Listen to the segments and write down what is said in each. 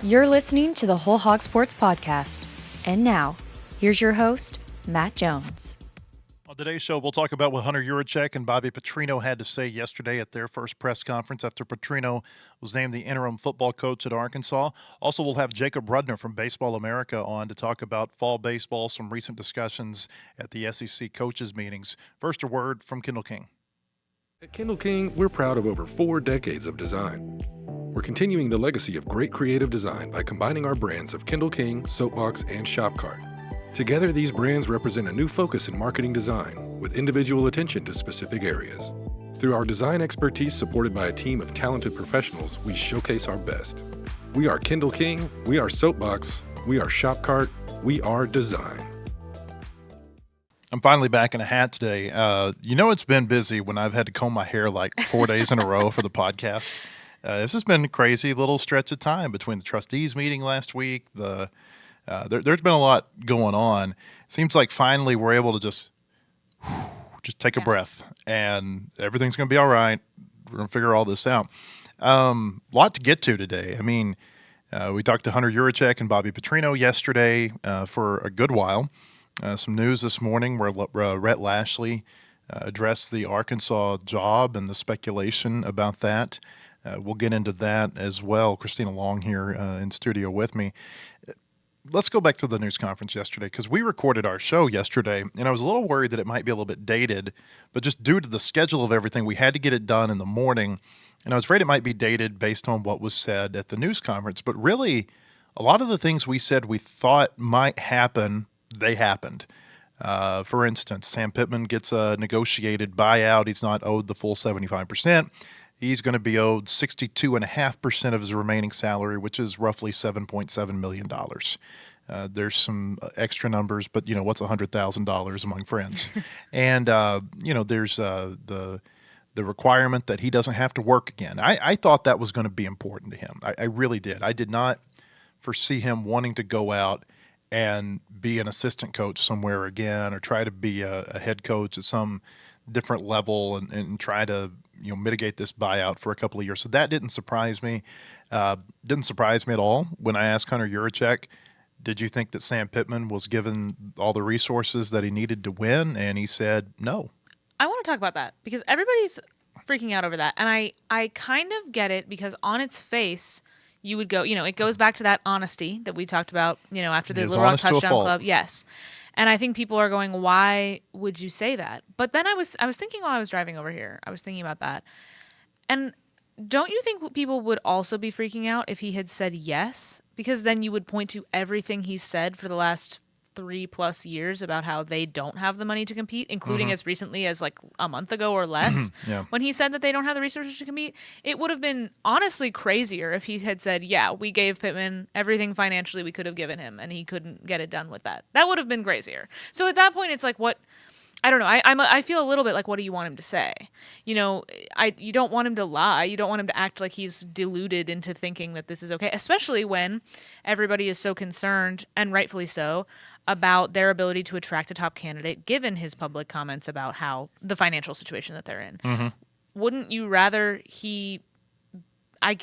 You're listening to the Whole Hog Sports Podcast. And now, here's your host, Matt Jones. On today's show, we'll talk about what Hunter Yurachek and Bobby Petrino had to say yesterday at their first press conference after Petrino was named the interim football coach at Arkansas. Also, we'll have Jacob Rudner from Baseball America on to talk about fall baseball, some recent discussions at the SEC coaches meetings. First, a word from Kendall King. At Kendall King, we're proud of over 4 decades of design. We're continuing the legacy of great creative design by combining our brands of Kendall King, Soapbox, and Shopcart. Together, these brands represent a new focus in marketing design, with individual attention to specific areas. Through our design expertise supported by a team of talented professionals, we showcase our best. We are Kendall King, we are Soapbox, we are Shopcart, we are design. I'm finally back in a hat today. It's been busy when I've had to comb my hair like 4 days in a row for the podcast. This has been a crazy little stretch of time between the trustees meeting last week. There's been a lot going on. Seems like finally we're able to just take a breath and everything's going to be all right. We're going to figure all this out. Lot to get to today. I mean, we talked to Hunter Yurachek and Bobby Petrino yesterday for a good while. Some news this morning where Rhett Lashley addressed the Arkansas job and the speculation about that. We'll get into that as well. Christina Long here in studio with me. Let's go back to the news conference yesterday because we recorded our show yesterday, and I was a little worried that it might be a little bit dated, but just due to the schedule of everything, we had to get it done in the morning, and I was afraid it might be dated based on what was said at the news conference. But really, a lot of the things we said we thought might happen, they happened. For instance, Sam Pittman gets a negotiated buyout. He's not owed the full 75%. He's going to be owed 62.5% of his remaining salary, which is roughly $7.7 million. There's some extra numbers, but, what's $100,000 among friends? And, there's the requirement that he doesn't have to work again. I thought that was going to be important to him. I really did. I did not foresee him wanting to go out and be an assistant coach somewhere again or try to be a head coach at some different level and try to mitigate this buyout for a couple of years. So that didn't surprise me. Didn't surprise me at all when I asked Hunter Yurachek, did you think that Sam Pittman was given all the resources that he needed to win? And he said no. I want to talk about that because everybody's freaking out over that. And I kind of get it because on its face, you would go, it goes back to that honesty that we talked about, after the Little Rock Touchdown Club. Yes. And I think people are going, why would you say that? But then I was thinking while I was driving over here, I was thinking about that. And don't you think people would also be freaking out if he had said yes? Because then you would point to everything he's said for the last 3+ years about how they don't have the money to compete, including as recently as like a month ago or less, when he said that they don't have the resources to compete. It would have been honestly crazier if he had said, yeah, we gave Pittman everything financially we could have given him and he couldn't get it done with that. That would have been crazier. So at that point, it's like, what? I don't know. I feel a little bit like, what do you want him to say? You don't want him to lie. You don't want him to act like he's deluded into thinking that this is okay, especially when everybody is so concerned, and rightfully so, about their ability to attract a top candidate, given his public comments about how the financial situation that they're in. Wouldn't you rather he? I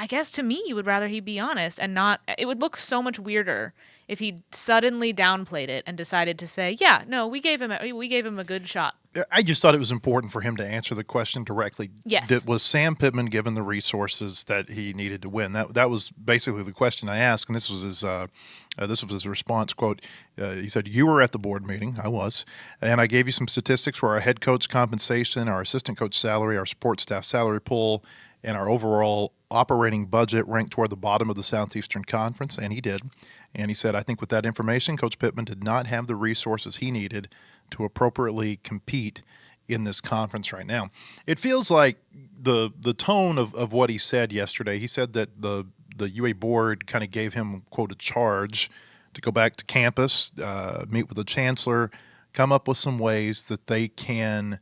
guess to me, you would rather he be honest and not. It would look so much weirder if he suddenly downplayed it and decided to say, "Yeah, no, we gave him a good shot." I just thought it was important for him to answer the question directly. Yes. Was Sam Pittman given the resources that he needed to win? That was basically the question I asked, and this was his response. Quote: he said, "You were at the board meeting. I was, and I gave you some statistics for our head coach compensation, our assistant coach salary, our support staff salary pool, and our overall operating budget ranked toward the bottom of the Southeastern Conference," and he did. And he said, "I think with that information, Coach Pittman did not have the resources he needed to appropriately compete in this conference right now." It feels like the tone of what he said yesterday, he said that the UA board kind of gave him, quote, a charge to go back to campus, meet with the chancellor, come up with some ways that they can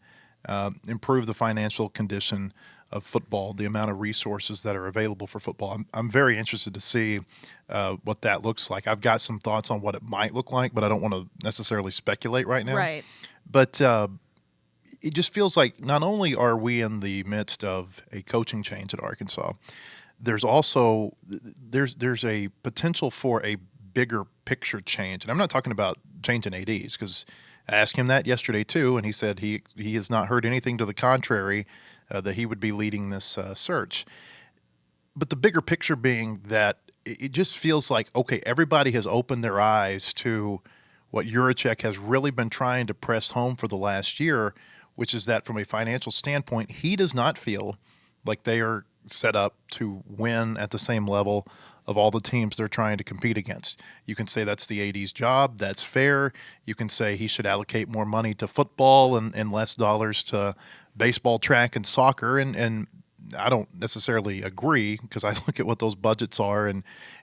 improve the financial condition of football, the amount of resources that are available for football. I'm very interested to see what that looks like. I've got some thoughts on what it might look like, but I don't want to necessarily speculate right now. Right. But it just feels like not only are we in the midst of a coaching change at Arkansas, there's also there's a potential for a bigger picture change. And I'm not talking about changing ADs, because I asked him that yesterday too, and he said he has not heard anything to the contrary, that he would be leading this search. But the bigger picture being that it just feels like, okay, everybody has opened their eyes to what Yurachek has really been trying to press home for the last year, which is that from a financial standpoint, he does not feel like they are set up to win at the same level of all the teams they're trying to compete against. You can say that's the AD's job. That's fair. You can say he should allocate more money to football and less dollars to baseball, track, and soccer. And I don't necessarily agree, because I look at what those budgets are and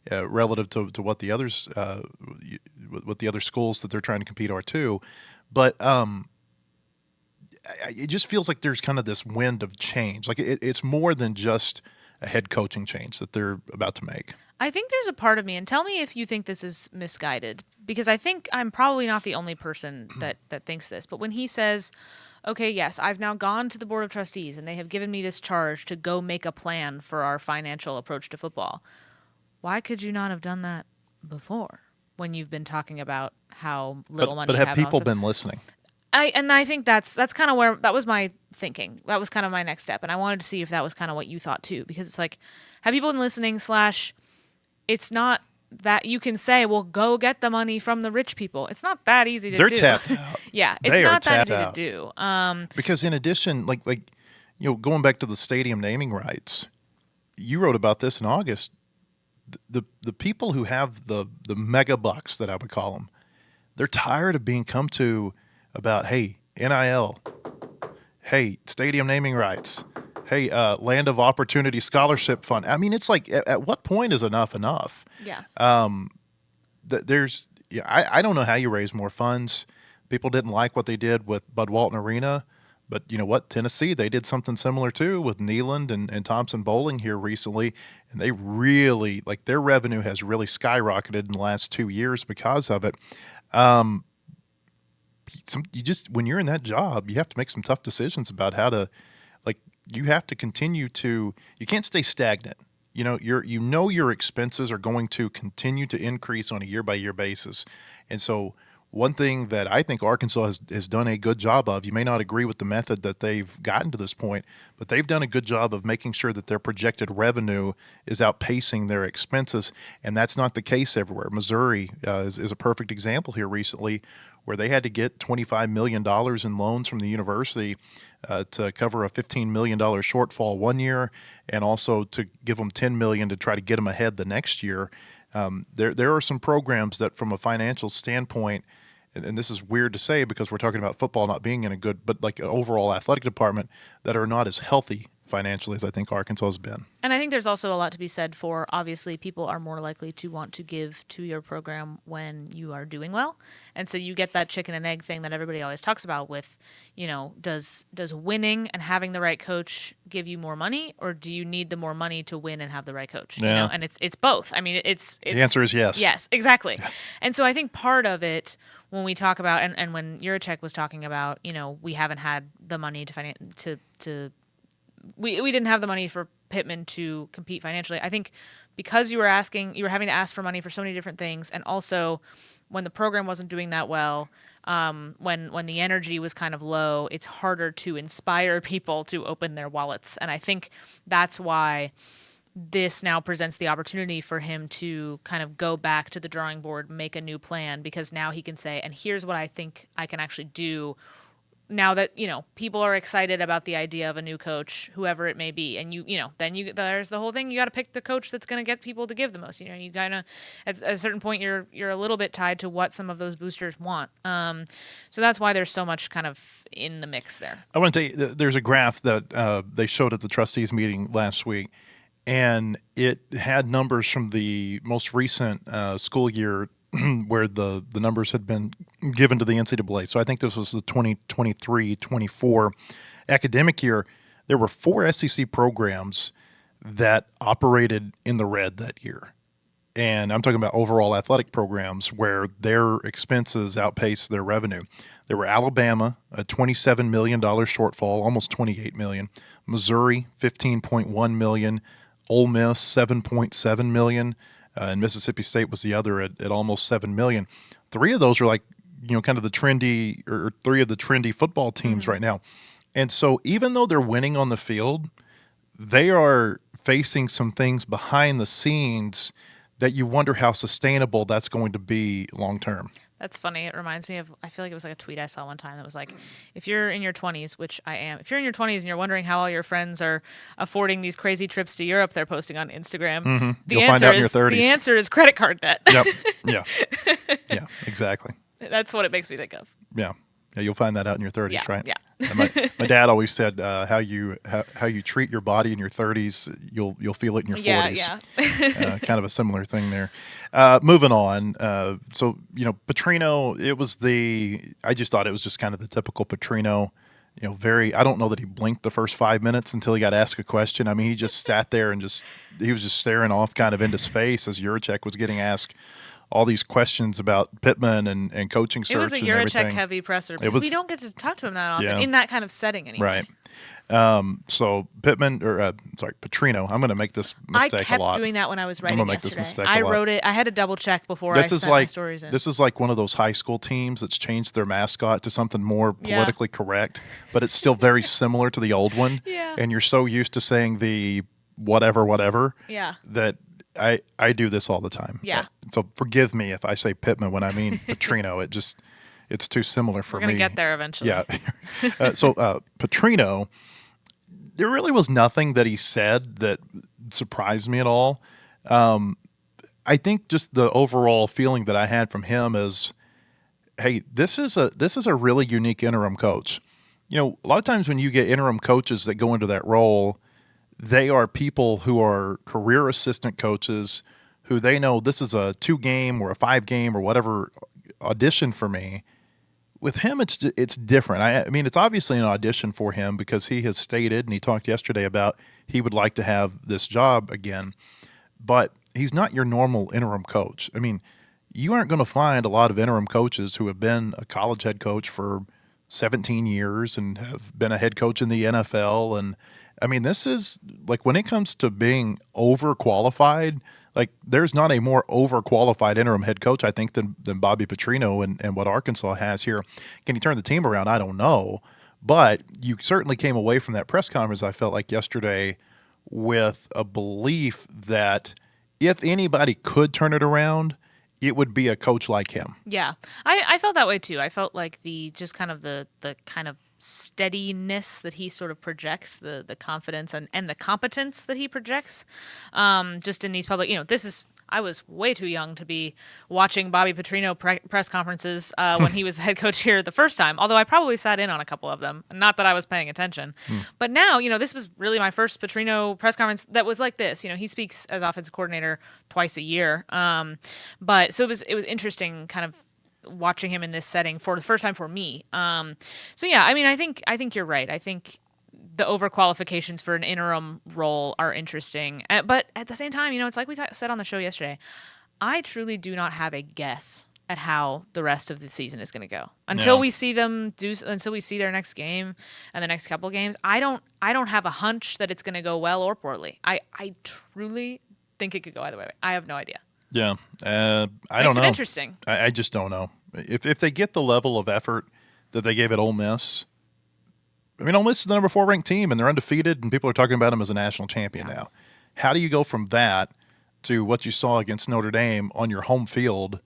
relative to what the others, what the other schools that they're trying to compete are too. But it just feels like there's kind of this wind of change. Like it's more than just a head coaching change that they're about to make. I think there's a part of me, and tell me if you think this is misguided, because I think I'm probably not the only person that thinks this. But when he says, okay, yes, I've now gone to the Board of Trustees and they have given me this charge to go make a plan for our financial approach to football, why could you not have done that before, when you've been talking about how little money you have? But have people been listening? I think that's kind of where that was my thinking. That was kind of my next step, and I wanted to see if that was kind of what you thought too, because it's like, have people been listening? / it's not that you can say, well, go get the money from the rich people. It's not that easy to do. They're tapped out. Yeah, it's not that easy to do. Because in addition, like going back to the stadium naming rights, you wrote about this in August. The people who have the mega bucks, that I would call them, they're tired of being come to about, hey, NIL, hey, stadium naming rights, hey, Land of Opportunity Scholarship Fund. I mean, it's like, at what point is enough enough? Yeah. I don't know how you raise more funds. People didn't like what they did with Bud Walton Arena, but you know what? Tennessee, they did something similar too with Neyland and Thompson Bowling here recently, and they really, like, their revenue has really skyrocketed in the last 2 years because of it. When you're in that job, you have to make some tough decisions about how to, like, you have to continue to, you can't stay stagnant. You know, your expenses are going to continue to increase on a year-by-year basis. And so one thing that I think Arkansas has done a good job of, you may not agree with the method that they've gotten to this point, but they've done a good job of making sure that their projected revenue is outpacing their expenses, and that's not the case everywhere. Missouri is a perfect example here recently, where they had to get $25 million in loans from the university to cover a $15 million shortfall one year, and also to give them $10 million to try to get them ahead the next year. There are some programs that, from a financial standpoint, and this is weird to say because we're talking about football not being in a good, but like an overall athletic department, that are not as healthy financially as I think Arkansas has been. And I think there's also a lot to be said for, obviously, people are more likely to want to give to your program when you are doing well. And so you get that chicken and egg thing that everybody always talks about with, you know, does winning and having the right coach give you more money, or do you need the more money to win and have the right coach? Yeah. You know, and it's both. I mean, it's the answer is yes. Yes, exactly. Yeah. And so I think part of it, when we talk about, and when Yurachek was talking about, you know, we haven't had the money we didn't have the money for Pittman to compete financially. I think because you were having to ask for money for so many different things, and also when the program wasn't doing that well, when the energy was kind of low, it's harder to inspire people to open their wallets. And I think that's why this now presents the opportunity for him to kind of go back to the drawing board, make a new plan, because now he can say, and here's what I think I can actually do now that, you know, people are excited about the idea of a new coach, whoever it may be. And there's the whole thing. You got to pick the coach that's going to get people to give the most. You know, you kind of, at a certain point, you're a little bit tied to what some of those boosters want. So that's why there's so much kind of in the mix there. I want to tell you, there's a graph that they showed at the trustees meeting last week, and it had numbers from the most recent school year where the numbers had been given to the NCAA. So I think this was the 2023-24 academic year. There were 4 SEC programs that operated in the red that year. And I'm talking about overall athletic programs where their expenses outpaced their revenue. There were Alabama, a $27 million shortfall, almost $28 million. Missouri, $15.1 million. Ole Miss, $7.7 million, and Mississippi State was the other at almost $7 million. Three of those are like, kind of the trendy, or three of the trendy football teams right now. And so even though they're winning on the field, they are facing some things behind the scenes that you wonder how sustainable that's going to be long term. That's funny. It reminds me of, I feel like it was like a tweet I saw one time that was like, if you're in your 20s, which I am, if you're in your 20s and you're wondering how all your friends are affording these crazy trips to Europe they're posting on Instagram, You'll find out in your 30s. The answer is credit card debt. Yep. Yeah. Yeah, exactly. That's what it makes me think of. Yeah. Yeah, you'll find that out in your 30s, Yeah, right? yeah. And my dad always said how you treat your body in your 30s, you'll feel it in your 40s. Yeah. Kind of a similar thing there. Moving on. So, Petrino, I just thought it was just kind of the typical Petrino, I don't know that he blinked the first 5 minutes until he got asked a question. I mean, he just sat there and he was just staring off kind of into space as Yurachek was getting asked all these questions about Pittman and coaching search. It was a and Yurachek heavy presser because we don't get to talk to him that often in that kind of setting anymore. Right. So Petrino. I'm going to make this mistake a lot. I kept doing that when I was writing I'm gonna yesterday. Make this mistake I a lot. wrote it. I had to double check before I sent my stories in. This is like one of those high school teams that's changed their mascot to something more politically correct, but it's still very similar to the old one. Yeah. And you're so used to saying the whatever. Yeah. That I do this all the time. Yeah. So forgive me if I say Pittman when I mean Petrino. It's too similar for me. We're going to get there eventually. Yeah. Petrino, there really was nothing that he said that surprised me at all. I think just the overall feeling that I had from him is, hey, this is a really unique interim coach. A lot of times when you get interim coaches that go into that role, they are people who are career assistant coaches who they know this is a 2-game or a 5-game or whatever audition for me. With him, it's different. I mean, it's obviously an audition for him because he has stated, and he talked yesterday about he would like to have this job again, but he's not your normal interim coach. I mean, you aren't going to find a lot of interim coaches who have been a college head coach for 17 years and have been a head coach in the NFL. And I mean, this is like when it comes to being overqualified, like there's not a more overqualified interim head coach, I think, than Bobby Petrino and what Arkansas has here. Can he turn the team around? I don't know. But you certainly came away from that press conference, I felt like yesterday, with a belief that if anybody could turn it around, it would be a coach like him. Yeah. I felt that way too. I felt like the kind of steadiness that he sort of projects, the confidence and the competence that he projects, just in these public, I was way too young to be watching Bobby Petrino press conferences when he was the head coach here the first time, although I probably sat in on a couple of them. Not that I was paying attention. But now, this was really my first Petrino press conference that was like this. He speaks as offensive coordinator twice a year. But so it was interesting kind of watching him in this setting for the first time for me. So yeah, I mean, I think you're right. I think the overqualifications for an interim role are interesting, but at the same time, it's like we said on the show yesterday. I truly do not have a guess at how the rest of the season is going to go until we see them until we see their next game and the next couple games. I don't have a hunch that it's going to go well or poorly. I truly think it could go either way. I have no idea. Yeah, I don't Makes know. it interesting. I just don't know if they get the level of effort that they gave at Ole Miss. I mean, Ole Miss is the number 4 ranked team, and they're undefeated, and people are talking about them as a national champion now. How do you go from that to what you saw against Notre Dame on your home field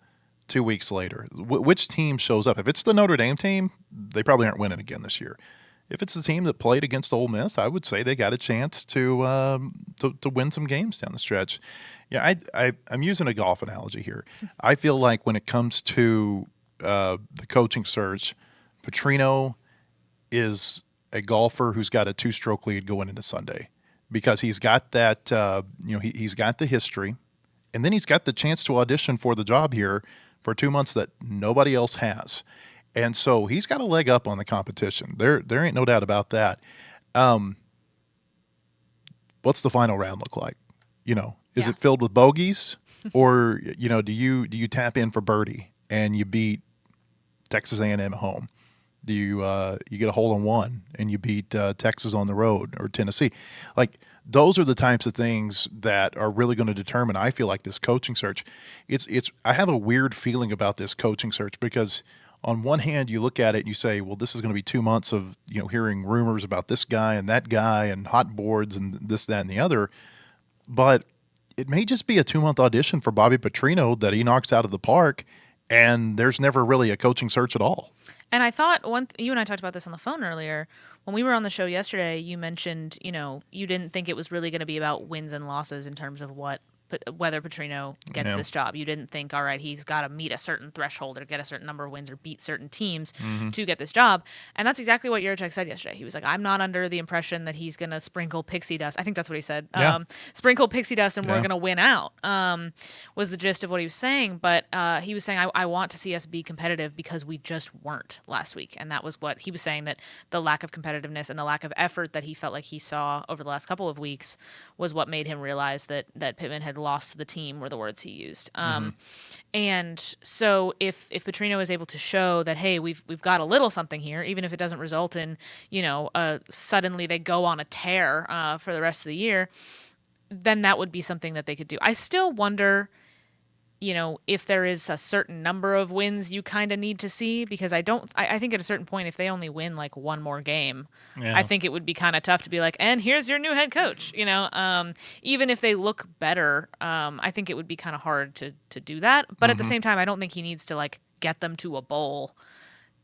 2 weeks later? Which team shows up? If it's the Notre Dame team, they probably aren't winning again this year. If it's the team that played against Ole Miss, I would say they got a chance to win some games down the stretch. Yeah, I'm using a golf analogy here. I feel like when it comes to the coaching search, Petrino is a golfer who's got a 2-stroke lead going into Sunday because he's got that, he's got the history, and then he's got the chance to audition for the job here for 2 months that nobody else has. And so he's got a leg up on the competition. There ain't no doubt about that. What's the final round look like? Is it filled with bogeys, or do you tap in for birdie and you beat Texas A&M at home? Do you get a hole in one and you beat Texas on the road or Tennessee? Like those are the types of things that are really going to determine, I feel like, this coaching search. I have a weird feeling about this coaching search because on one hand, you look at it and you say, well, this is going to be 2 months of, hearing rumors about this guy and hot boards and this, that, and the other. But it may just be a 2-month audition for Bobby Petrino that he knocks out of the park, and there's never really a coaching search at all. And I thought you and I talked about this on the phone earlier. When we were on the show yesterday, you mentioned, you didn't think it was really going to be about wins and losses in terms of whether Petrino gets this job. You didn't think, all right, he's got to meet a certain threshold or get a certain number of wins or beat certain teams to get this job. And that's exactly what Yurachek said yesterday. He was like, I'm not under the impression that he's going to sprinkle pixie dust. I think that's what he said. Yeah. Sprinkle pixie dust and we're going to win out, was the gist of what he was saying. But he was saying, I want to see us be competitive because we just weren't last week. And that was what he was saying, that the lack of competitiveness and the lack of effort that he felt like he saw over the last couple of weeks was what made him realize that Pittman had lost to the team, were the words he used. And so if Petrino is able to show that, hey, we've got a little something here, even if it doesn't result in, suddenly they go on a tear for the rest of the year, then that would be something that they could do. I still wonder, if there is a certain number of wins you kind of need to see, because I think at a certain point, if they only win like one more game, I think it would be kind of tough to be like, and here's your new head coach, even if they look better, I think it would be kind of hard to do that. But at the same time, I don't think he needs to like get them to a bowl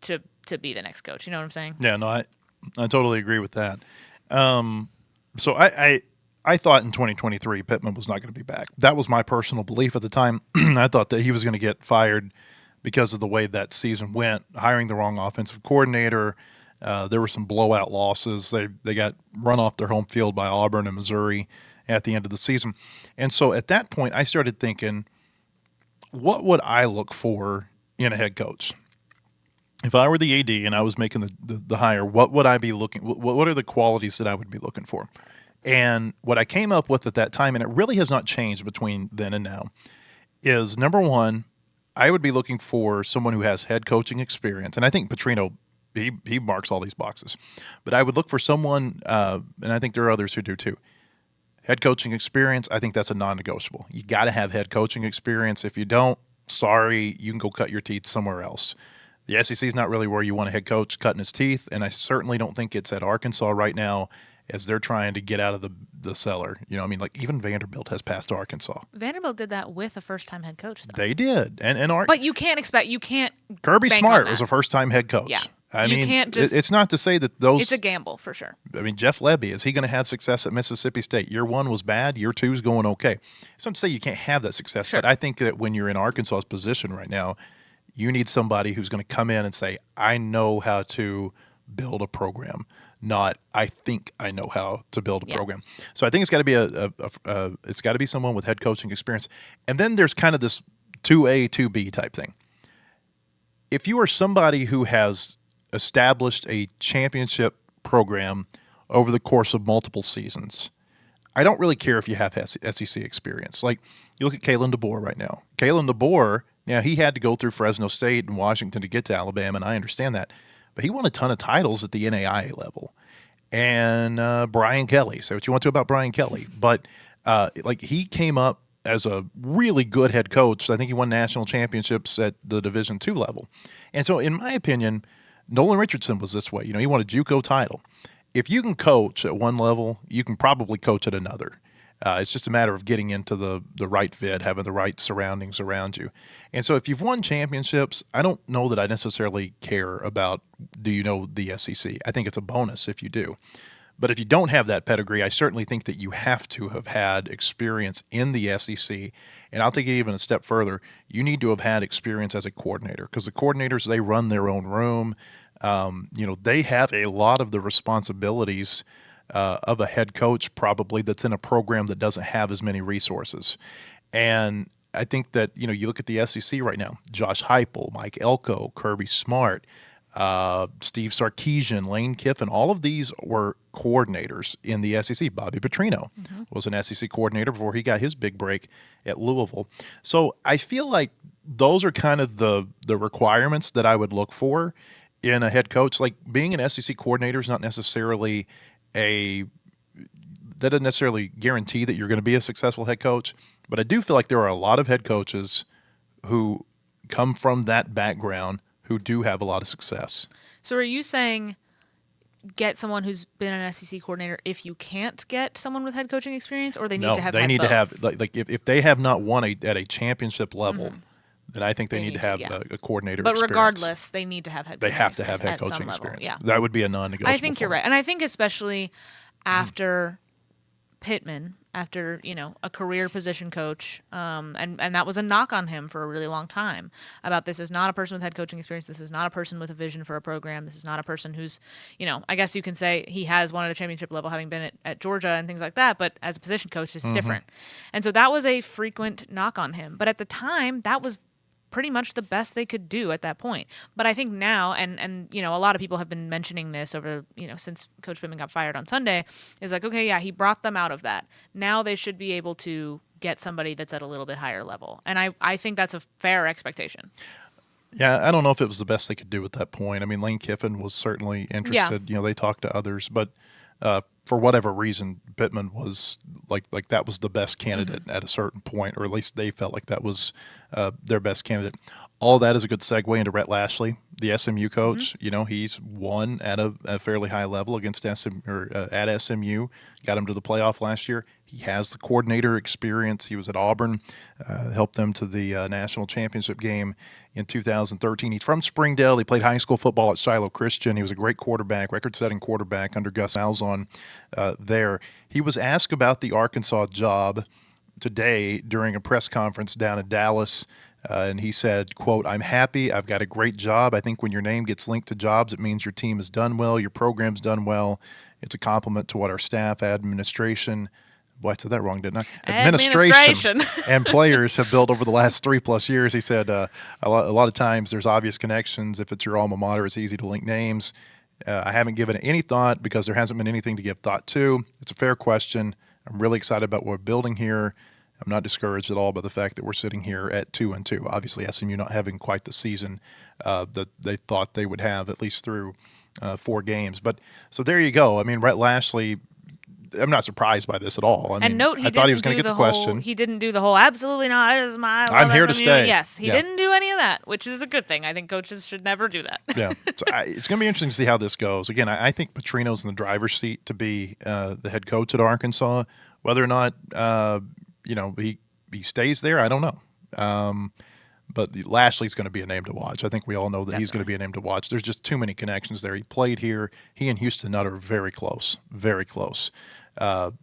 to be the next coach. You know what I'm saying? Yeah, no, I totally agree with that. So I thought in 2023 Pittman was not going to be back. That was my personal belief at the time. I thought that he was going to get fired because of the way that season went, hiring the wrong offensive coordinator. There were some blowout losses. They got run off their home field by Auburn and Missouri at the end of the season. And so at that point, I started thinking, what would I look for in a head coach? If I were the AD and I was making the hire, what would I be looking? What are the qualities that I would be looking for? And what I came up with at that time, and it really has not changed between then and now, is number one, I would be looking for someone who has head coaching experience. And I think Petrino, he marks all these boxes. But I would look for someone, and I think there are others who do too. Head coaching experience, I think that's a non-negotiable. You got to have head coaching experience. If you don't, sorry, you can go cut your teeth somewhere else. The SEC is not really where you want a head coach cutting his teeth, and I certainly don't think it's at Arkansas right now, as they're trying to get out of the cellar. Like even Vanderbilt has passed Arkansas. Vanderbilt did that with a first-time head coach, though. They did. But you can't Kirby Smart was a first-time head coach. Yeah. You can't it's not to say that those... It's a gamble, for sure. Jeff Lebby, is he going to have success at Mississippi State? Year one was bad. Year two is going okay. It's not to say you can't have that success, sure. But I think that when you're in Arkansas's position right now, you need somebody who's going to come in and say, I know how to build a program. Not, I think I know how to build a program. So I think it's got to be someone with head coaching experience. And then there's kind of this 2A, 2B type thing. If you are somebody who has established a championship program over the course of multiple seasons, I don't really care if you have SEC experience. Like, you look at Kalen DeBoer right now. Kalen DeBoer, he had to go through Fresno State and Washington to get to Alabama, and I understand that. But he won a ton of titles at the NAIA level. And Brian Kelly, say what you want to about Brian Kelly. But he came up as a really good head coach. I think he won national championships at the Division II level. And so in my opinion, Nolan Richardson was this way. He won a JUCO title. If you can coach at one level, you can probably coach at another. It's just a matter of getting into the right fit, having the right surroundings around you. And so if you've won championships, I don't know that I necessarily care about, do you know the SEC? I think it's a bonus if you do. But if you don't have that pedigree, I certainly think that you have to have had experience in the SEC. And I'll take it even a step further. You need to have had experience as a coordinator, because the coordinators, they run their own room. They have a lot of the responsibilities of a head coach probably that's in a program that doesn't have as many resources. And I think that, you look at the SEC right now, Josh Heupel, Mike Elko, Kirby Smart, Steve Sarkisian, Lane Kiffin, all of these were coordinators in the SEC. Bobby Petrino was an SEC coordinator before he got his big break at Louisville. So I feel like those are kind of the requirements that I would look for in a head coach. Like, being an SEC coordinator is not necessarily that doesn't necessarily guarantee that you're going to be a successful head coach, but I do feel like there are a lot of head coaches who come from that background who do have a lot of success. So are you saying get someone who's been an SEC coordinator if you can't get someone with head coaching experience, or they need to have they need both? to have, like if they have not won at a championship level, then I think they need to have a coordinator But experience. regardless, they need to have head coaching experience. They have to have head coaching level. experience. Yeah. That would be a non-negotiable. I think you're right. And I think especially after Pittman, after, a career position coach, and that was a knock on him for a really long time about this is not a person with head coaching experience. This is not a person with a vision for a program. This is not a person who's, I guess you can say he has won at a championship level having been at Georgia and things like that, but as a position coach, it's different. And so that was a frequent knock on him. But at the time, that was pretty much the best they could do at that point. But I think now, and a lot of people have been mentioning this over, since Coach Pittman got fired on Sunday, is like, okay, yeah, he brought them out of that. Now they should be able to get somebody that's at a little bit higher level. And I think that's a fair expectation. Yeah, I don't know if it was the best they could do at that point. I mean, Lane Kiffin was certainly interested. Yeah. They talked to others, but for whatever reason, Pittman was like that was the best candidate at a certain point, or at least they felt like that was their best candidate. All that is a good segue into Rhett Lashley, the SMU coach. He's won at a fairly high level against at SMU, got him to the playoff last year. He has the coordinator experience. He was at Auburn, helped them to the national championship game in 2013. He's from Springdale. He played high school football at Shiloh Christian. He was a great quarterback, record-setting quarterback under Gus Malzahn there. He was asked about the Arkansas job today during a press conference down in Dallas, and he said, quote, "I'm happy. I've got a great job. I think when your name gets linked to jobs, it means your team has done well, your program's done well. It's a compliment to what our staff, administration," boy, I said that wrong, didn't I? Administration and players have built over the last 3+ years. He said a lot of times there's obvious connections. If it's your alma mater, it's easy to link names. I haven't given it any thought because there hasn't been anything to give thought to. It's a fair question. I'm really excited about what we're building here. I'm not discouraged at all by the fact that we're sitting here at 2-2. Obviously, SMU not having quite the season that they thought they would have, at least through 4 games. But so there you go. I mean, Rhett Lashley, I'm not surprised by this at all. I thought he was going to get the question. He didn't do the whole absolutely not. It is my. I'm here to stay. Yes, he didn't do any of that, which is a good thing. I think coaches should never do that. Yeah, so it's going to be interesting to see how this goes. Again, I think Petrino's in the driver's seat to be the head coach at Arkansas. Whether or not he stays there, I don't know. But Lashley's going to be a name to watch. I think we all know that He's going to be a name to watch. There's just too many connections there. He played here. He and Houston Nutt are very close, very close.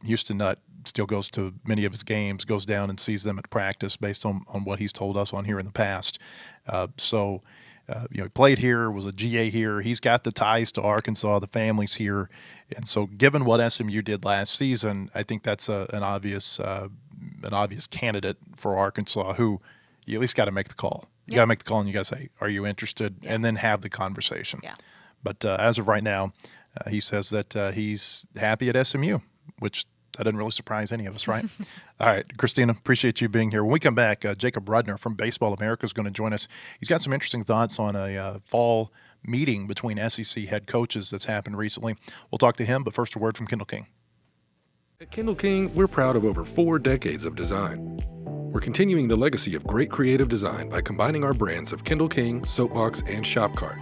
Houston Nutt still goes to many of his games, goes down and sees them at practice based on what he's told us on here in the past. He played here, was a GA here. He's got the ties to Arkansas. The family's here. And so given what SMU did last season, I think that's an obvious candidate for Arkansas who you at least got to make the call. You got to make the call and you got to say, are you interested? Yeah. And then have the conversation. Yeah. But as of right now, he says that he's happy at SMU, which that doesn't really surprise any of us, right? All right, Christina, appreciate you being here. When we come back, Jacob Rudner from Baseball America is going to join us. He's got some interesting thoughts on a fall meeting between SEC head coaches that's happened recently. We'll talk to him, but first a word from Kendall King. At Kendall King, we're proud of over 4 decades of design. We're continuing the legacy of great creative design by combining our brands of Kendall King, Soapbox, and Shopcart.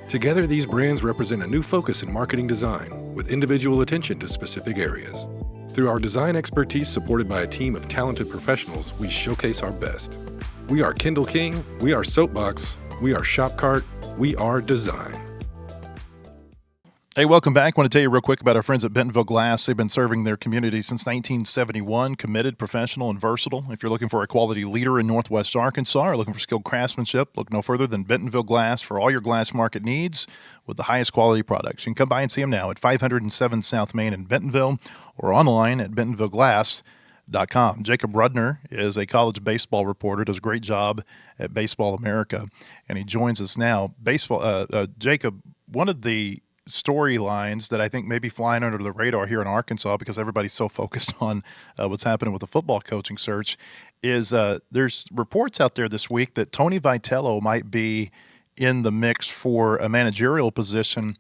Together, these brands represent a new focus in marketing design with individual attention to specific areas. Through our design expertise supported by a team of talented professionals, we showcase our best. We are Kendall King, we are Soapbox, we are Shopcart, we are design. Hey, welcome back. I want to tell you real quick about our friends at Bentonville Glass. They've been serving their community since 1971, committed, professional, and versatile. If you're looking for a quality leader in Northwest Arkansas or looking for skilled craftsmanship, look no further than Bentonville Glass for all your glass market needs with the highest quality products. You can come by and see them now at 507 South Main in Bentonville or online at bentonvilleglass.com. Jacob Rudner is a college baseball reporter, does a great job at Baseball America, and he joins us now. Jacob, one of the storylines that I think may be flying under the radar here in Arkansas because everybody's so focused on what's happening with the football coaching search is there's reports out there this week that Tony Vitello might be in the mix for a managerial position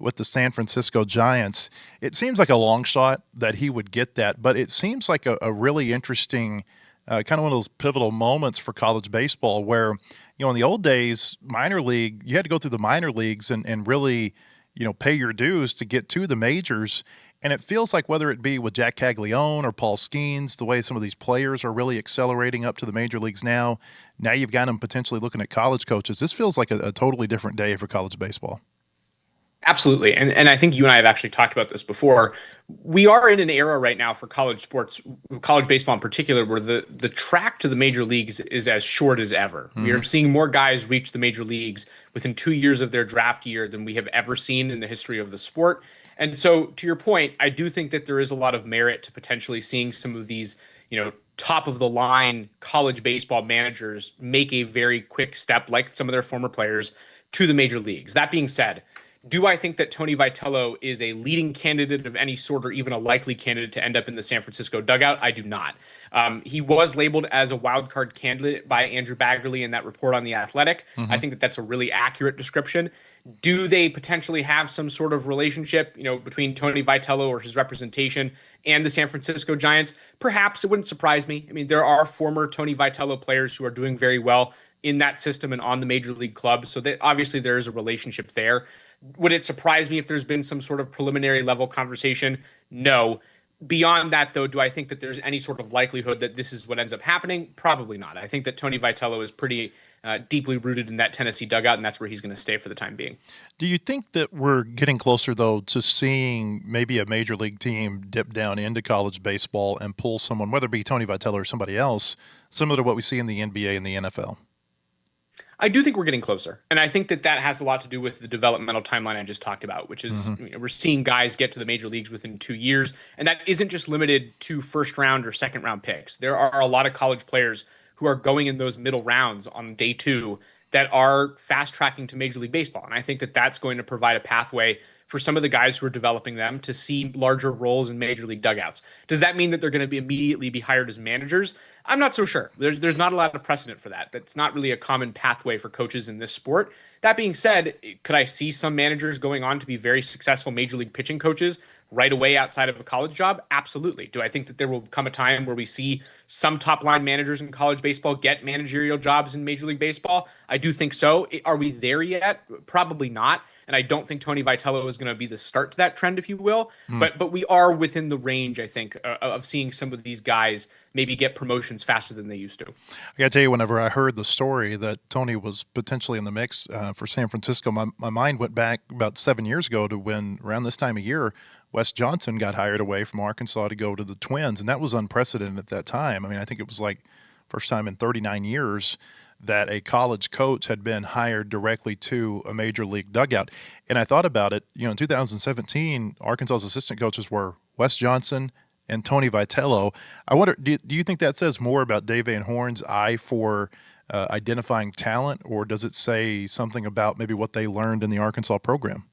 with the San Francisco Giants. It seems like a long shot that he would get that, but it seems like a really interesting kind of one of those pivotal moments for college baseball where, in the old days, minor league, you had to go through the minor leagues and really, pay your dues to get to the majors. And it feels like whether it be with Jack Caglione or Paul Skeens, the way some of these players are really accelerating up to the major leagues now you've got them potentially looking at college coaches. This feels like a totally different day for college baseball. Absolutely. And I think you and I have actually talked about this before. We are in an era right now for college sports, college baseball in particular, where the track to the major leagues is as short as ever. Mm-hmm. We are seeing more guys reach the major leagues within 2 years of their draft year than we have ever seen in the history of the sport. And so, to your point, I do think that there is a lot of merit to potentially seeing some of these, top of the line college baseball managers make a very quick step, like some of their former players, to the major leagues. That being said, do I think that Tony Vitello is a leading candidate of any sort or even a likely candidate to end up in the San Francisco dugout? I do not. He was labeled as a wild card candidate by Andrew Baggerly in that report on The Athletic. Mm-hmm. I think that that's a really accurate description. Do they potentially have some sort of relationship, between Tony Vitello or his representation and the San Francisco Giants? Perhaps. It wouldn't surprise me. I mean, there are former Tony Vitello players who are doing very well in that system and on the major league club. So that obviously there is a relationship there. Would it surprise me if there's been some sort of preliminary level conversation? No. Beyond that, though, do I think that there's any sort of likelihood that this is what ends up happening? Probably not. I think that Tony Vitello is pretty deeply rooted in that Tennessee dugout, and that's where he's going to stay for the time being. Do you think that we're getting closer, though, to seeing maybe a major league team dip down into college baseball and pull someone, whether it be Tony Vitello or somebody else, similar to what we see in the NBA and the NFL? I do think we're getting closer. And I think that has a lot to do with the developmental timeline I just talked about, which is we're seeing guys get to the major leagues within 2 years. And that isn't just limited to first round or second round picks. There are a lot of college players who are going in those middle rounds on day 2 that are fast tracking to Major League Baseball. And I think that that's going to provide a pathway for some of the guys who are developing them to see larger roles in major league dugouts. Does that mean that they're going to immediately be hired as managers? I'm not so sure. There's not a lot of precedent for that. That's not really a common pathway for coaches in this sport. That being said, could I see some managers going on to be very successful major league pitching coaches right away outside of a college job? Absolutely. Do I think that there will come a time where we see some top line managers in college baseball get managerial jobs in Major League Baseball? I do think so. Are we there yet? Probably not. And I don't think Tony Vitello is going to be the start to that trend, if you will. But we are within the range, I think, of seeing some of these guys maybe get promotions faster than they used to. I got to tell you, whenever I heard the story that Tony was potentially in the mix for San Francisco, my mind went back about 7 years ago to when, around this time of year, Wes Johnson got hired away from Arkansas to go to the Twins, and that was unprecedented at that time. I mean, I think it was like first time in 39 years that a college coach had been hired directly to a major league dugout. And I thought about it, in 2017, Arkansas's assistant coaches were Wes Johnson and Tony Vitello. I wonder, do you think that says more about Dave Van Horn's eye for identifying talent, or does it say something about maybe what they learned in the Arkansas program?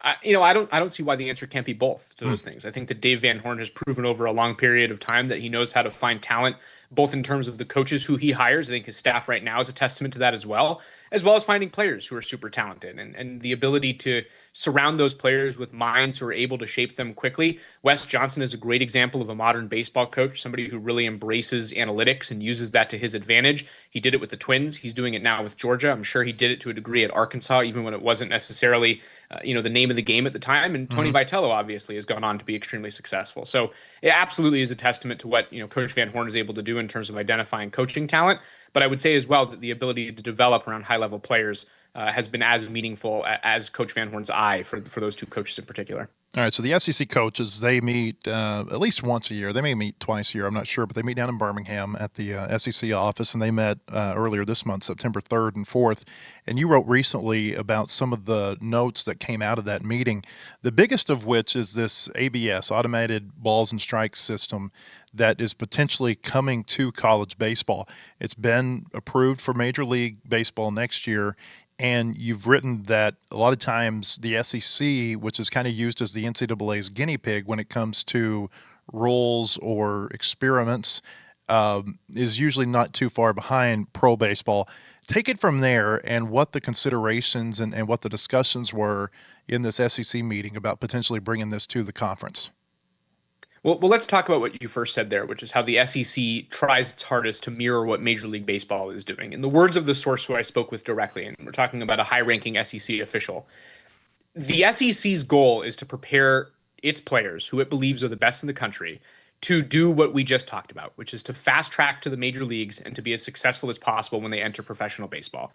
I don't see why the answer can't be both to those things. I think that Dave Van Horn has proven over a long period of time that he knows how to find talent, both in terms of the coaches who he hires. I think his staff right now is a testament to that as well as finding players who are super talented and the ability to surround those players with minds who are able to shape them quickly. Wes Johnson is a great example of a modern baseball coach, somebody who really embraces analytics and uses that to his advantage. He did it with the Twins. He's doing it now with Georgia. I'm sure he did it to a degree at Arkansas, even when it wasn't necessarily the name of the game at the time. And Tony Vitello obviously has gone on to be extremely successful. So it absolutely is a testament to what Coach Van Horn is able to do in terms of identifying coaching talent. But I would say as well that the ability to develop around high-level players has been as meaningful as Coach Van Horn's eye for those two coaches in particular. All right, so the SEC coaches, they meet at least once a year. They may meet twice a year, I'm not sure, but they meet down in Birmingham at the SEC office, and they met earlier this month, September 3rd and 4th. And you wrote recently about some of the notes that came out of that meeting, the biggest of which is this ABS, Automated Balls and Strikes system, that is potentially coming to college baseball. It's been approved for Major League Baseball next year. And you've written that a lot of times the SEC, which is kind of used as the NCAA's guinea pig when it comes to rules or experiments, is usually not too far behind pro baseball. Take it from there and what the considerations and what the discussions were in this SEC meeting about potentially bringing this to the conference. Well, let's talk about what you first said there, which is how the SEC tries its hardest to mirror what Major League Baseball is doing. In the words of the source who I spoke with directly, and we're talking about a high-ranking SEC official, the SEC's goal is to prepare its players, who it believes are the best in the country, to do what we just talked about, which is to fast track to the major leagues and to be as successful as possible when they enter professional baseball.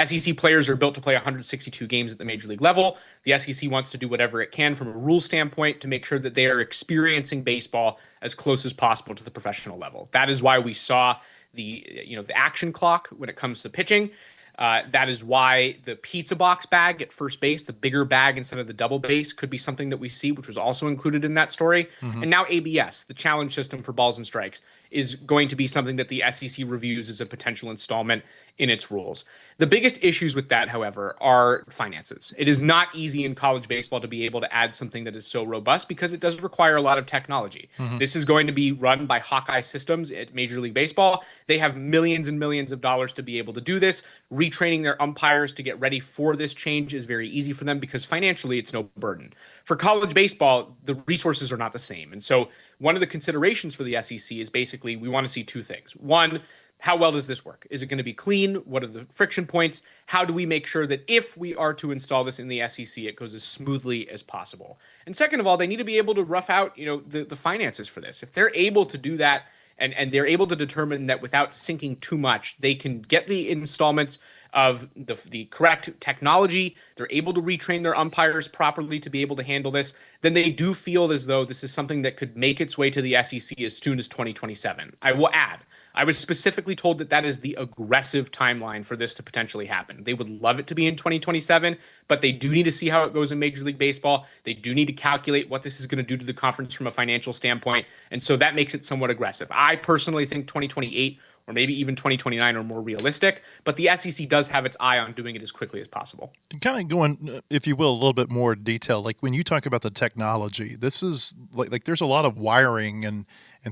SEC players are built to play 162 games at the major league level. The SEC wants to do whatever it can from a rule standpoint to make sure that they are experiencing baseball as close as possible to the professional level. That is why we saw the action clock when it comes to pitching. That is why the pizza box bag at first base, the bigger bag instead of the double base, could be something that we see, which was also included in that story. Mm-hmm. And now ABS, the challenge system for balls and strikes, is going to be something that the SEC reviews as a potential installment in its rules. The biggest issues with that, however, are finances. It is not easy in college baseball to be able to add something that is so robust because it does require a lot of technology. Mm-hmm. This is going to be run by Hawkeye Systems at Major League Baseball. They have millions and millions of dollars to be able to do this. Retraining their umpires to get ready for this change is very easy for them because financially it's no burden. For college baseball, the resources are not the same. And so one of the considerations for the SEC is basically we want to see two things. One, how well does this work? Is it going to be clean? What are the friction points? How do we make sure that if we are to install this in the SEC, it goes as smoothly as possible? And second of all, they need to be able to rough out, the finances for this. If they're able to do that and they're able to determine that without sinking too much, they can get the installments of the correct technology, they're able to retrain their umpires properly to be able to handle this, then they do feel as though this is something that could make its way to the SEC as soon as 2027. I will add, I was specifically told that that is the aggressive timeline for this to potentially happen. They would love it to be in 2027, but they do need to see how it goes in Major League Baseball. They do need to calculate what this is going to do to the conference from a financial standpoint, and so that makes it somewhat aggressive. I personally think 2028 or maybe even 2029 are more realistic, but the SEC does have its eye on doing it as quickly as possible. Kind of going, if you will, a little bit more detail, like when you talk about the technology, this is like there's a lot of wiring and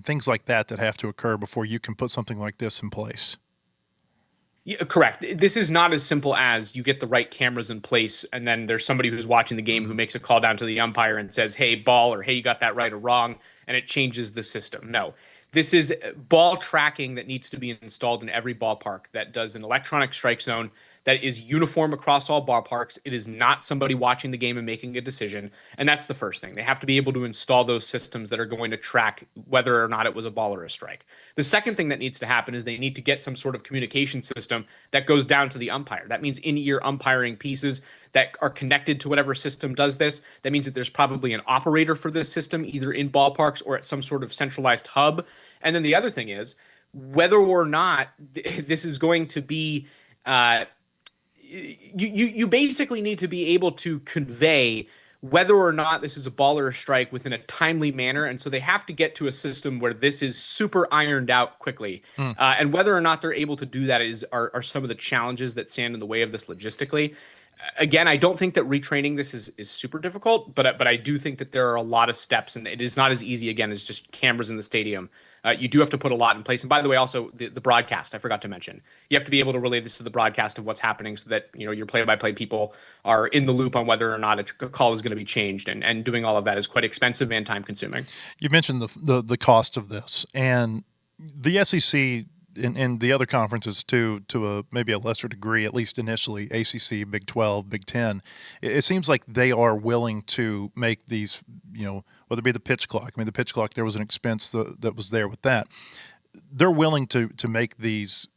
things like that have to occur before you can put something like this in place. Yeah, correct. This is not as simple as you get the right cameras in place and then there's somebody who's watching the game who makes a call down to the umpire and says, hey, ball, or hey, you got that right or wrong, and it changes the system. No. This is ball tracking that needs to be installed in every ballpark that does an electronic strike zone that is uniform across all ballparks. It is not somebody watching the game and making a decision. And that's the first thing. They have to be able to install those systems that are going to track whether or not it was a ball or a strike. The second thing that needs to happen is they need to get some sort of communication system that goes down to the umpire. That means in-ear umpiring pieces that are connected to whatever system does this. That means that there's probably an operator for this system, either in ballparks or at some sort of centralized hub. And then the other thing is whether or not this is going to be you basically need to be able to convey whether or not this is a ball or a strike within a timely manner. And so they have to get to a system where this is super ironed out quickly. And whether or not they're able to do that are some of the challenges that stand in the way of this logistically. Again, I don't think that retraining this is super difficult, but I do think that there are a lot of steps, and it is not as easy, again, as just cameras in the stadium. You do have to put a lot in place. And by the way, also the broadcast, I forgot to mention. You have to be able to relay this to the broadcast of what's happening so that your play-by-play people are in the loop on whether or not a call is going to be changed. And doing all of that is quite expensive and time-consuming. You mentioned the cost of this. And the SEC and the other conferences to maybe a lesser degree, at least initially, ACC, Big 12, Big 10, it seems like they are willing to make these, whether it be the pitch clock. I mean, the pitch clock, there was an expense that was there with that. They're willing to make these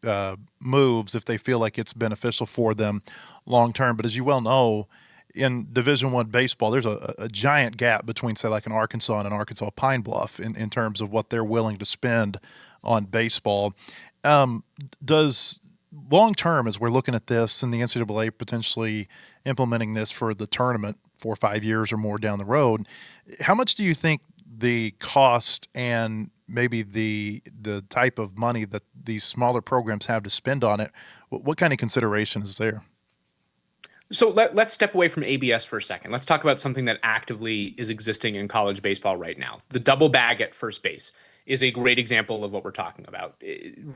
moves if they feel like it's beneficial for them long term. But as you well know, in Division I baseball, there's a giant gap between, say, like an Arkansas and an Arkansas Pine Bluff in terms of what they're willing to spend on baseball. Does long term, as we're looking at this and the NCAA potentially implementing this for the tournament 4 or 5 years or more down the road, how much do you think the cost and maybe the type of money that these smaller programs have to spend on it, what kind of consideration is there? So let's step away from ABS for a second. Let's talk about something that actively is existing in college baseball right now. The double bag at first base. is a great example of what we're talking about.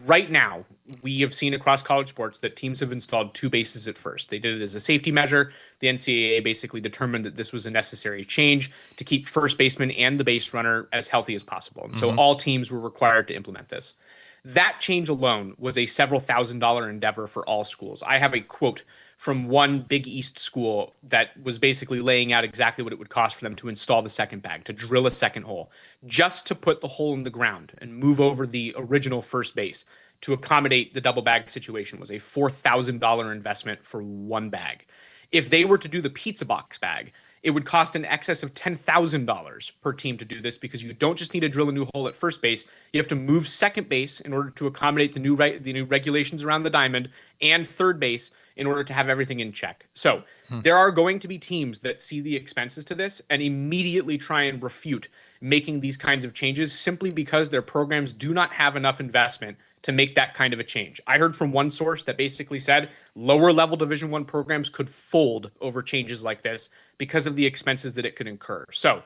Right now, we have seen across college sports that teams have installed two bases at first. They did it as a safety measure. The NCAA basically determined that this was a necessary change to keep first baseman and the base runner as healthy as possible. And so all teams were required to implement this. That change alone was a several $1,000s endeavor for all schools. I have a quote from one Big East school that was basically laying out exactly what it would cost for them to install the second bag, to drill a second hole, just to put the hole in the ground and move over the original first base to accommodate the double bag situation was a $4,000 investment for one bag. If they were to do the pizza box bag, it would cost in excess of $10,000 per team to do this, because you don't just need to drill a new hole at first base. You have to move second base in order to accommodate the new regulations around the diamond, and third base in order to have everything in check. So there are going to be teams that see the expenses to this and immediately try and refute making these kinds of changes simply because their programs do not have enough investment to make that kind of a change. I heard from one source that basically said lower level Division I programs could fold over changes like this because of the expenses that it could incur. So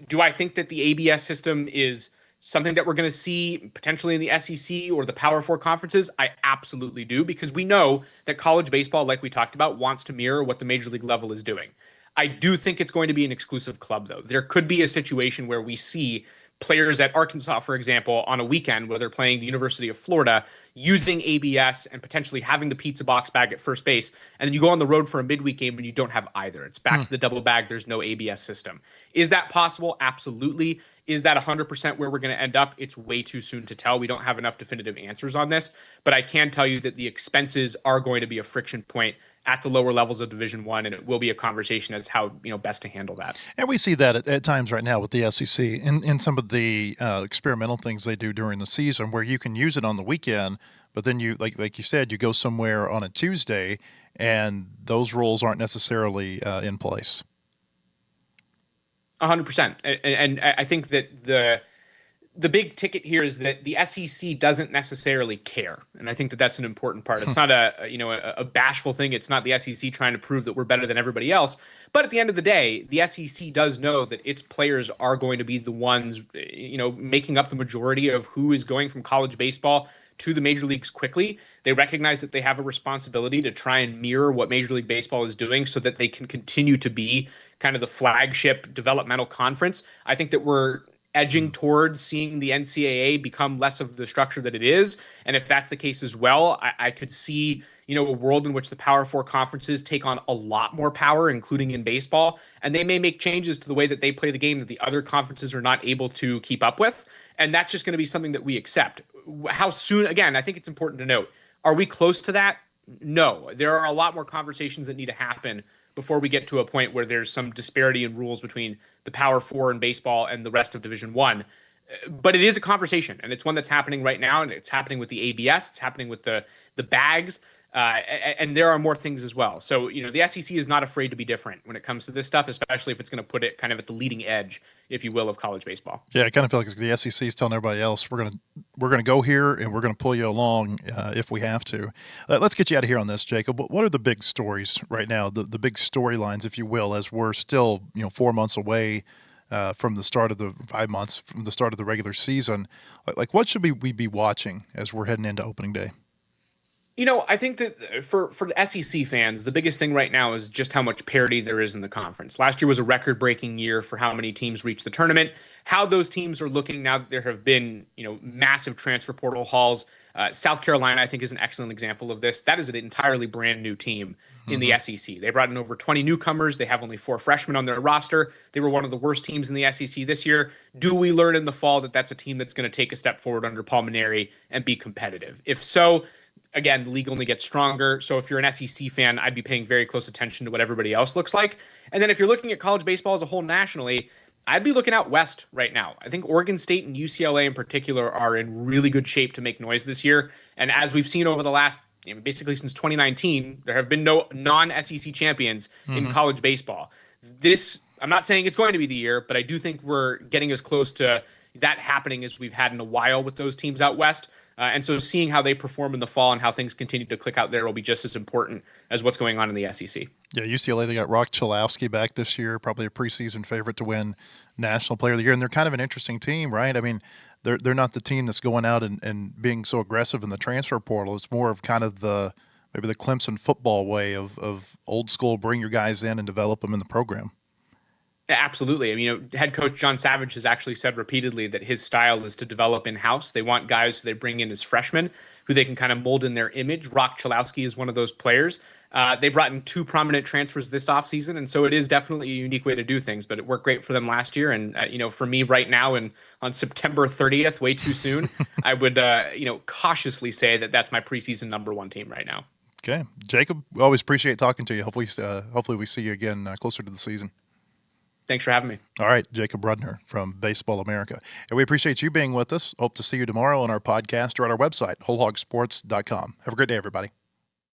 do I think that the ABS system is something that we're going to see potentially in the SEC or the Power Four conferences? I absolutely do, because we know that college baseball, like we talked about, wants to mirror what the major league level is doing. I do think it's going to be an exclusive club, though. There could be a situation where we see players at Arkansas, for example, on a weekend where they're playing the University of Florida, using ABS and potentially having the pizza box bag at first base. And then you go on the road for a midweek game and you don't have either. It's back to the double bag. There's no ABS system. Is that possible? Absolutely. Is that 100% where we're going to end up? It's way too soon to tell. We don't have enough definitive answers on this. But I can tell you that the expenses are going to be a friction point at the lower levels of Division I, and it will be a conversation as how best to handle that. And we see that at times right now with the SEC in some of the experimental things they do during the season, where you can use it on the weekend, but then you like you said, you go somewhere on a Tuesday, and those rules aren't necessarily in place. 100%. And I think that the big ticket here is that the SEC doesn't necessarily care. And I think that that's an important part. It's not a bashful thing. It's not the SEC trying to prove that we're better than everybody else. But at the end of the day, the SEC does know that its players are going to be the ones, making up the majority of who is going from college baseball to the major leagues quickly. They recognize that they have a responsibility to try and mirror what Major League Baseball is doing so that they can continue to be kind of the flagship developmental conference. I think that we're edging towards seeing the NCAA become less of the structure that it is. And if that's the case as well, I could see, a world in which the Power Four conferences take on a lot more power, including in baseball. And they may make changes to the way that they play the game that the other conferences are not able to keep up with. And that's just going to be something that we accept. How soon? Again, I think it's important to note, are we close to that? No. There are a lot more conversations that need to happen before we get to a point where there's some disparity in rules between the Power Four in baseball and the rest of Division I. But it is a conversation, and it's one that's happening right now, and it's happening with the ABS. It's happening with the bags, and there are more things as well. So, the SEC is not afraid to be different when it comes to this stuff, especially if it's going to put it kind of at the leading edge, if you will, of college baseball. Yeah, I kind of feel like the SEC is telling everybody else, we're gonna go here, and we're gonna pull you along if we have to. Let's get you out of here on this, Jacob. What are the big stories right now? The big storylines, if you will, as we're still 4 months away from the start of 5 months from the start of the regular season. Like what should we be watching as we're heading into opening day? I think that for the SEC fans, the biggest thing right now is just how much parity there is in the conference. Last year was a record-breaking year for how many teams reached the tournament. How those teams are looking now that there have been, massive transfer portal hauls. South Carolina, I think, is an excellent example of this. That is an entirely brand new team in the SEC. They brought in over 20 newcomers. They have only 4 freshmen on their roster. They were one of the worst teams in the SEC this year. Do we learn in the fall that that's a team that's going to take a step forward under Paul Mainieri and be competitive? If so, again, the league only gets stronger. So if you're an SEC fan, I'd be paying very close attention to what everybody else looks like. And then if you're looking at college baseball as a whole nationally, I'd be looking out west right now. I think Oregon State and UCLA in particular are in really good shape to make noise this year. And as we've seen over the last, basically since 2019, there have been no non-SEC champions in college baseball. I'm not saying it's going to be the year, but I do think we're getting as close to that happening as we've had in a while with those teams out west. And so seeing how they perform in the fall and how things continue to click out there will be just as important as what's going on in the SEC. Yeah, UCLA, they got Rock Chalowski back this year, probably a preseason favorite to win National Player of the Year. And they're kind of an interesting team, right? I mean, they're not the team that's going out and being so aggressive in the transfer portal. It's more of kind of maybe the Clemson football way of old school, bring your guys in and develop them in the program. Absolutely. I mean, head coach John Savage has actually said repeatedly that his style is to develop in-house. They want guys who they bring in as freshmen who they can kind of mold in their image. Rock Chalowski is one of those players. They brought in 2 prominent transfers this offseason, and so it is definitely a unique way to do things, but it worked great for them last year. And, for me right now and on September 30th, way too soon, I would, cautiously say that that's my preseason number 1 team right now. Okay. Jacob, we always appreciate talking to you. Hopefully we see you again closer to the season. Thanks for having me. All right, Jacob Rudner from Baseball America. And we appreciate you being with us. Hope to see you tomorrow on our podcast or at our website, wholehogsports.com. Have a great day, everybody.